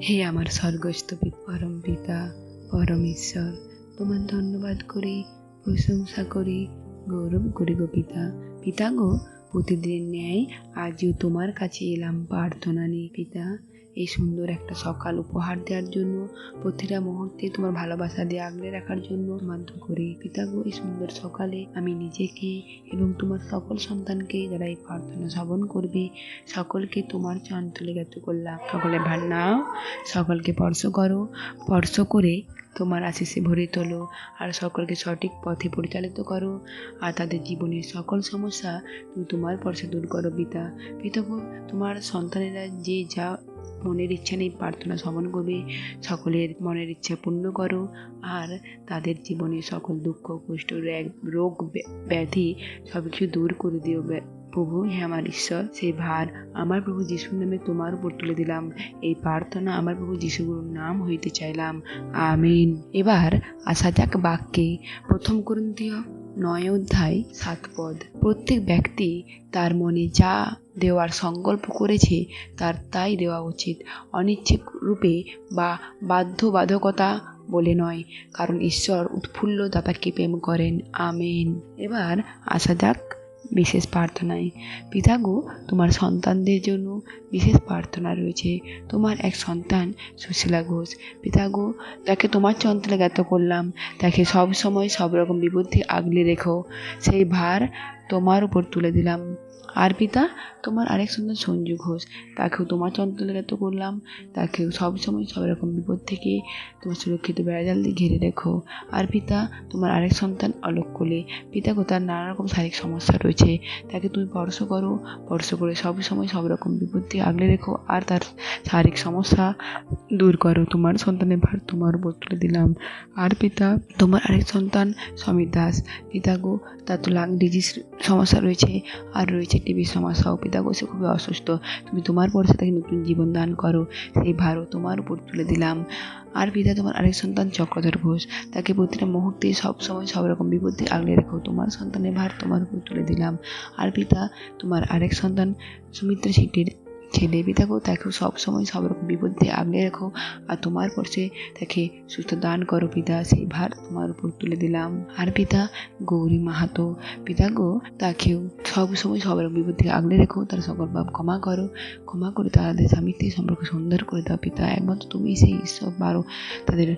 হে আমার স্বর্গস্থ পরম পিতা পরমেশ্বর, তোমার ধন্যবাদ করি, প্রশংসা করি, গৌরব করি গো পিতা। পিতা গো, প্রতিদিনের ন্যায় আজও তোমার কাছে এলাম প্রার্থনা নিয়ে পিতা। এই সুন্দর একটা সকাল উপহার দেওয়ার জন্য, প্রতিটা মুহূর্তে তোমার ভালোবাসা দিয়ে আগলে রাখার জন্য বাধ্য করি পিতা গো। এই সুন্দর সকালে আমি নিজেকে এবং তোমার সকল সন্তানকে যারা এই প্রার্থনা শ্রবণ করবে সকলকে তোমার চরণ তুলে জ্ঞাত করলাম। সকলে ভার নাও, সকলকে স্পর্শ করো, স্পর্শ করে তোমার আশিসে ভরে তোলো, আর সকলকে সঠিক পথে পরিচালিত করো, আর তাদের জীবনের সকল সমস্যা তুমি তোমার পর্ষে দূর করো পিতা। পিতা গো, তোমার সন্তানেরা যে যা মনের ইচ্ছা নেই প্রার্থনা শ্রবণ করবে, সকলের মনের ইচ্ছা পূর্ণ করো, আর তাদের জীবনে সকল দুঃখ কষ্ট রোগ ব্যাধি সব কিছু দূর করে দিও প্রভু। হে আমার ঈশ্বর, সেই ভার আমার প্রভু যিশুর নামে তোমার উপর তুলে দিলাম। এই প্রার্থনা আমার প্রভু যিশুগুরুর নাম হইতে চাইলাম, আমিন। এবার আসা যাক বাক্যে। 1 করিন্থীয় 9 অধ্যায় 7 পদ। প্রত্যেক ব্যক্তি তার মনে যা দেওয়ার সংকল্প করেছে তার তাই দেওয়া উচিত, অনিচ্ছুক রূপে বা বাধ্যবাধকতা বলে নয়, কারণ ঈশ্বর উৎফুল্ল দাতাকে প্রেম করেন, আমেন। এবার আসা যাক বিশেষ প্রার্থনায়। পিতা গো, তোমার সন্তানদের জন্য বিশেষ প্রার্থনা রয়েছে। তোমার এক সন্তান সুশীলা ঘোষ, পিতা গো, তাকে তোমার চরণতলে জ্ঞাত করলাম। তাকে সব সময় সব রকম বিপত্তি আগলে রেখো, সেই ভার তোমার উপর তুলে দিলাম। আর পিতা, তোমার আরেক সন্তান সঞ্জু ঘোষ, তাকেও তোমার চরণতলে জ্ঞাত করলাম। তাকেও সব সময় সব রকম বিপদ থেকে তোমার সুরক্ষিত বেড়াজাল দিয়ে ঘিরে রেখো। আর পিতা, তোমার আরেক সন্তান অলোক কোলে, পিতা গো, তার নানা রকম শারীরিক সমস্যা রয়েছে, তাকে তুমি স্পর্শ করো, স্পর্শ করে সব সময় সব রকম বিপত্তি আগলে রেখো, আর তার শারীরিক সমস্যা দূর করো। তোমার সন্তানের ভার তোমার উপর তুলে দিলাম। আর পিতা, তোমার আরেক সন্তান সমীর দাস, পিতা গো, তার তো লাং ডিজিজ সমস্যা রয়েছে, আর রয়েছে টিবির সমস্যাও। পিতা গো, সে খুবই অসুস্থ, তুমি তোমার পরে তাকে নতুন জীবন দান করো, সেই ভারও তোমার উপর তুলে দিলাম। আর পিতা, তোমার আরেক সন্তান চক্রধর ঘোষ, তাকে প্রতিটা মুহূর্তে সব সময় সব রকম বিপত্তি আগলে রেখো, তোমার সন্তানের ভার তোমার উপর তুলে দিলাম। আর পিতা, তোমার আরেক সন্তান সুমিত্রা শেট্টির ছেলে, পিতা গো, তাকেও সব সময় সব রকম বিপত্তি আগলে রেখো, আর তোমার পর্ষে তাকে সুস্থ দান করো পিতা, সেই ভার তোমার উপর তুলে দিলাম। আর পিতা, গৌরী মাহাতো, পিতা গো, তাকেও সব সময় সব রকম বিপত্তি আগলে রেখো, তার সকল পাপ ক্ষমা করো, ক্ষমা করে তাদের স্বামীতে সম্পর্ক সুন্দর করে দাও পিতা। একমাত্র তুমি সেই ঈশ্বর পারো তাদের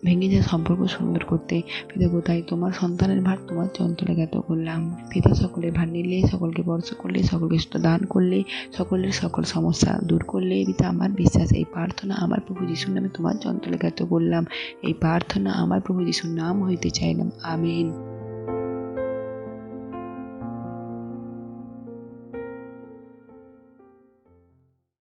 ভেঙে যাওয়া সম্পর্ক সুন্দর করতে। পিতা গো, তাই তোমার সন্তানের ভার তোমার চরণতলে জ্ঞাত করলাম। পিতা, সকলের ভার নিলে, সকলকে স্পর্শ করলে, সকলকে সুস্থ দান করলে, সকলের সকল সমস্যা দূর করলে পিতা। আমার বিশ্বাস, এই প্রার্থনা আমার প্রভু যিশুর নামে তোমার চরণতলে জ্ঞাত করলাম। এই প্রার্থনা আমার প্রভু যিশুর নাম হইতে চাইলাম, আমিন।